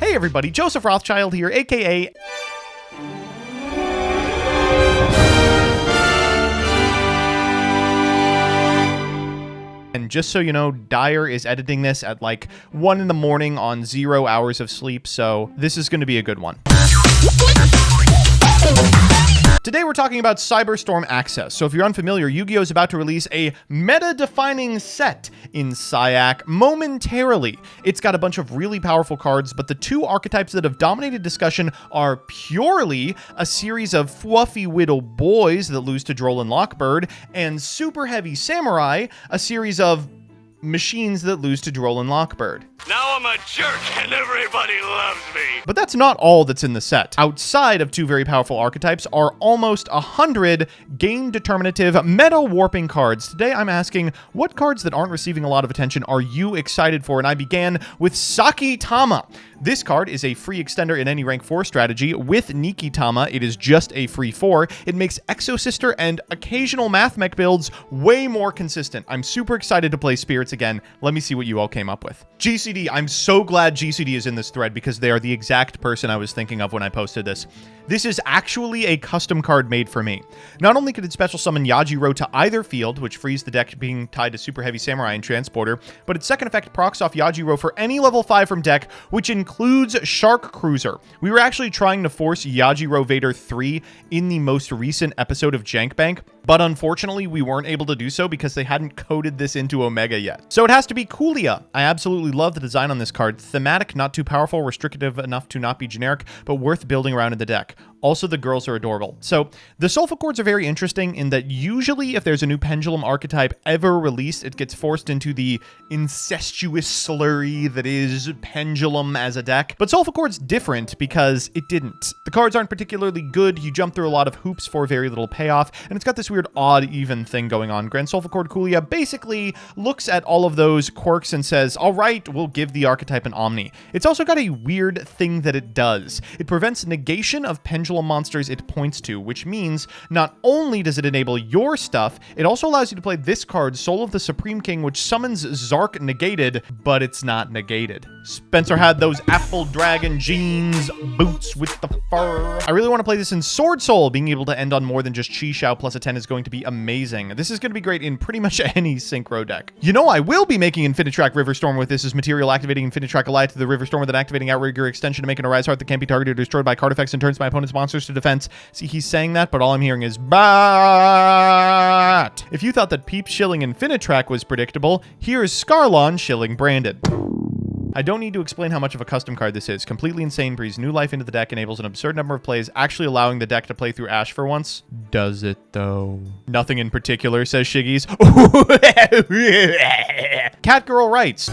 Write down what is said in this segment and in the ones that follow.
Hey everybody, Joseph Rothschild here, aka... And just so you know, Dyer is editing this at like 1 in the morning on 0 hours of sleep, so this is going to be a good one. Today we're talking about Cyberstorm Access. So if you're unfamiliar, Yu-Gi-Oh! Is about to release a meta-defining set in Syac momentarily. It's got a bunch of really powerful cards, but the two archetypes that have dominated discussion are Purrley, a series of fluffy whittle boys that lose to Droll and Lockbird, and Super Heavy Samurai, a series of machines that lose to Droll and Lockbird. Now I'm a jerk and everybody loves me. But that's not all that's in the set. Outside of two very powerful archetypes are almost 100 game-determinative meta-warping cards. Today I'm asking, what cards that aren't receiving a lot of attention are you excited for? And I began with Sakitama. This card is a free extender in any rank 4 strategy. With Nikitama, it is just a free 4. It makes Exosister and occasional Math Mech builds way more consistent. I'm super excited to play Spirits again. Let me see what you all came up with. GCD, I'm so glad GCD is in this thread because they are the exact person I was thinking of when I posted this. This is actually a custom card made for me. Not only could it special summon Yajiro to either field, which frees the deck being tied to Super Heavy Samurai and Transporter, but its second effect procs off Yajiro for any level 5 from deck, which includes Shark Cruiser. We were actually trying to force Yajiro Vader 3 in the most recent episode of Jank Bank, but unfortunately we weren't able to do so because they hadn't coded this into Omega yet. So it has to be Coolia. I absolutely love the design on this card. Thematic, not too powerful, restrictive enough to not be generic, but worth building around in the deck. Also, the girls are adorable. So the Soulful Chords are very interesting in that usually if there's a new Pendulum archetype ever released, it gets forced into the incestuous slurry that is Pendulum as a deck. But Soulful Chords different because it didn't. The cards aren't particularly good. You jump through a lot of hoops for very little payoff, and it's got this weird odd even thing going on. Grand Soulful Chord Coolia basically looks at all of those quirks and says, all right, we'll give the archetype an Omni. It's also got a weird thing that it does. It prevents negation of Pendulum monsters it points to, which means not only does it enable your stuff, it also allows you to play this card, Soul of the Supreme King, which summons Zark negated, but it's not negated. Spencer had those Apple Dragon jeans, boots with the fur. I really want to play this in Sword Soul. Being able to end on more than just Chi Shao plus a 10 is going to be amazing. This is going to be great in pretty much any Synchro deck. You know, I will be making Infinitrack Riverstorm with this as material, activating Infinitrack Allied to the Riverstorm with an activating Outrigger extension to make an Arise Heart that can't be targeted or destroyed by card effects and turns my opponent's monsters to defense. See, he's saying that, but all I'm hearing is bat. If you thought that Peep shilling Infinitrack was predictable, here's Scarlon shilling Brandon. I don't need to explain how much of a custom card this is. Completely insane, breathes new life into the deck, enables an absurd number of plays, actually allowing the deck to play through Ash for once. Does it, though? Nothing in particular, says Shiggy's. Catgirl writes...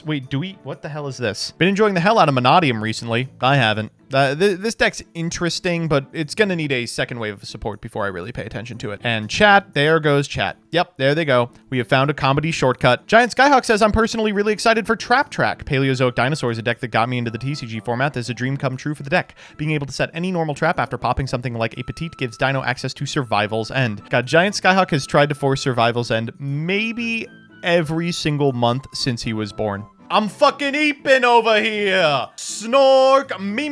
Wait, what the hell is this? Been enjoying the hell out of Monodium recently. I haven't. This deck's interesting, but it's gonna need a second wave of support before I really pay attention to it. And chat, there goes chat. Yep, there they go. We have found a comedy shortcut. Giant Skyhawk says, I'm personally really excited for Trap Track. Paleozoic Dinosaur is a deck that got me into the TCG format. There's a dream come true for the deck. Being able to set any normal trap after popping something like a Petite gives Dino access to Survival's End. God, Giant Skyhawk has tried to force Survival's End maybe every single month since he was born. I'm fucking eeping over here. Snork. Me.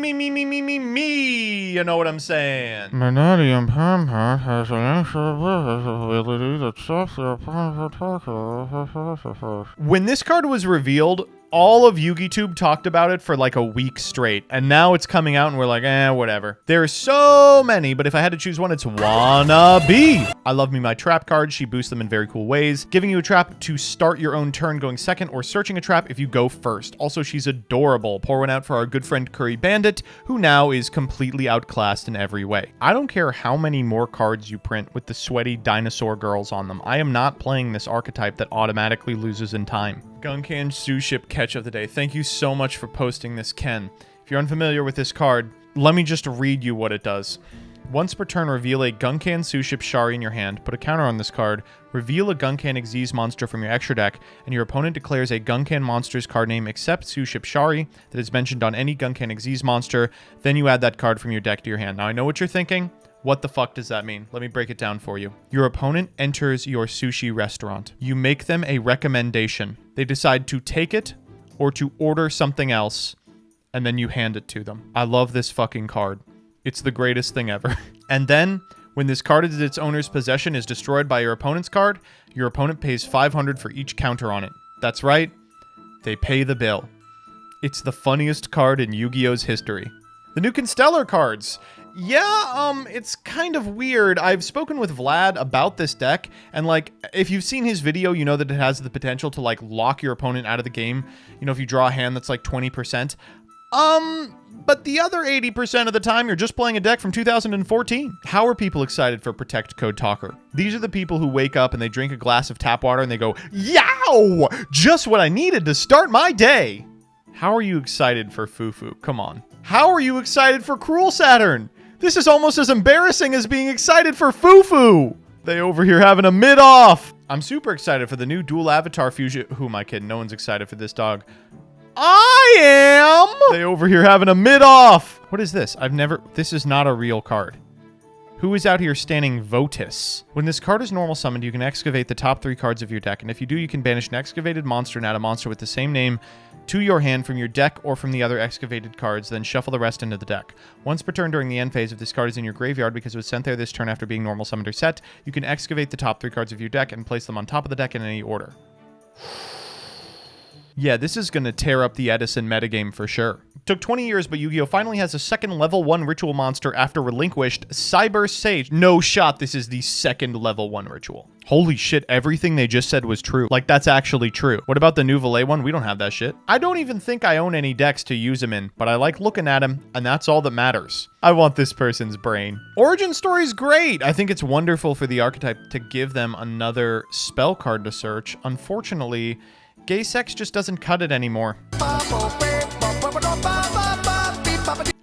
You know what I'm saying? Monodium Pampa has an extra ability that stops their opponent's attacker. When this card was revealed, all of YugiTube talked about it for like a week straight, and now it's coming out and we're like, whatever. There are so many, but if I had to choose one, it's Wannabe. I love me my trap cards. She boosts them in very cool ways, giving you a trap to start your own turn going second, or searching a trap if you go first. Also, she's adorable. Pour one out for our good friend Curry Bandit, who now is completely outclassed in every way. I don't care how many more cards you print with the sweaty dinosaur girls on them. I am not playing this archetype that automatically loses in time. Gunkan Zoo Ship catch of the day. Thank you so much for posting this, Ken. If you're unfamiliar with this card, let me just read you what it does. Once per turn, reveal a Gunkan Zoo Ship Shari in your hand. Put a counter on this card. Reveal a Gunkan Xyz monster from your extra deck, and your opponent declares a Gunkan monster's card name except Zoo Ship Shari that is mentioned on any Gunkan Xyz monster. Then you add that card from your deck to your hand. Now, I know what you're thinking. What the fuck does that mean? Let me break it down for you. Your opponent enters your sushi restaurant. You make them a recommendation. They decide to take it or to order something else, and then you hand it to them. I love this fucking card. It's the greatest thing ever. And then, when this card in its owner's possession is destroyed by your opponent's card, your opponent pays 500 for each counter on it. That's right. They pay the bill. It's the funniest card in Yu-Gi-Oh's history. The new Constellar cards. Yeah, it's kind of weird. I've spoken with Vlad about this deck, and like, if you've seen his video, you know that it has the potential to like lock your opponent out of the game. You know, if you draw a hand that's like 20%. But the other 80% of the time, you're just playing a deck from 2014. How are people excited for Protect Code Talker? These are the people who wake up and they drink a glass of tap water and they go, yow! Just what I needed to start my day. How are you excited for Fufu? Come on. How are you excited for Cruel Saturn? This is almost as embarrassing as being excited for Fufu. They over here having a mid-off. I'm super excited for the new dual avatar fusion. Who am I kidding? No one's excited for this dog. I am! They over here having a mid-off. What is this? This is not a real card. Who is out here standing Votis? When this card is normal summoned, you can excavate the top 3 cards of your deck. And if you do, you can banish an excavated monster and add a monster with the same name to your hand from your deck or from the other excavated cards, then shuffle the rest into the deck. Once per turn during the end phase, if this card is in your graveyard because it was sent there this turn after being normal summoned or set, you can excavate the top 3 cards of your deck and place them on top of the deck in any order. Yeah, this is going to tear up the Edison metagame for sure. Took 20 years, but Yu-Gi-Oh! Finally has a second level 1 ritual monster after relinquished Cyber Sage. No shot, this is the second level 1 ritual. Holy shit, everything they just said was true. Like, that's actually true. What about the new Valet one? We don't have that shit. I don't even think I own any decks to use him in, but I like looking at him, and that's all that matters. I want this person's brain. Origin story's great. I think it's wonderful for the archetype to give them another spell card to search. Unfortunately, gay sex just doesn't cut it anymore.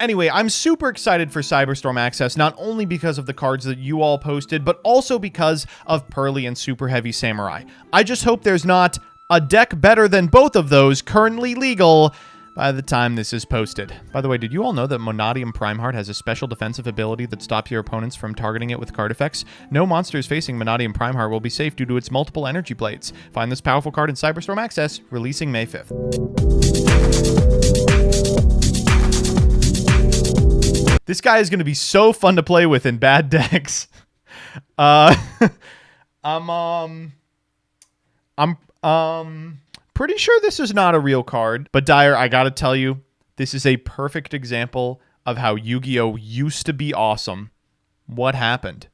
Anyway, I'm super excited for Cyberstorm Access, not only because of the cards that you all posted, but also because of Purrley and Super Heavy Samurai. I just hope there's not a deck better than both of those currently legal by the time this is posted. By the way, did you all know that Monadium Primeheart has a special defensive ability that stops your opponents from targeting it with card effects? No monsters facing Monadium Primeheart will be safe due to its multiple energy blades. Find this powerful card in Cyberstorm Access, releasing May 5th. This guy is going to be so fun to play with in bad decks. I'm pretty sure this is not a real card, but Dire, I gotta tell you, this is a perfect example of how Yu-Gi-Oh! Used to be awesome. What happened?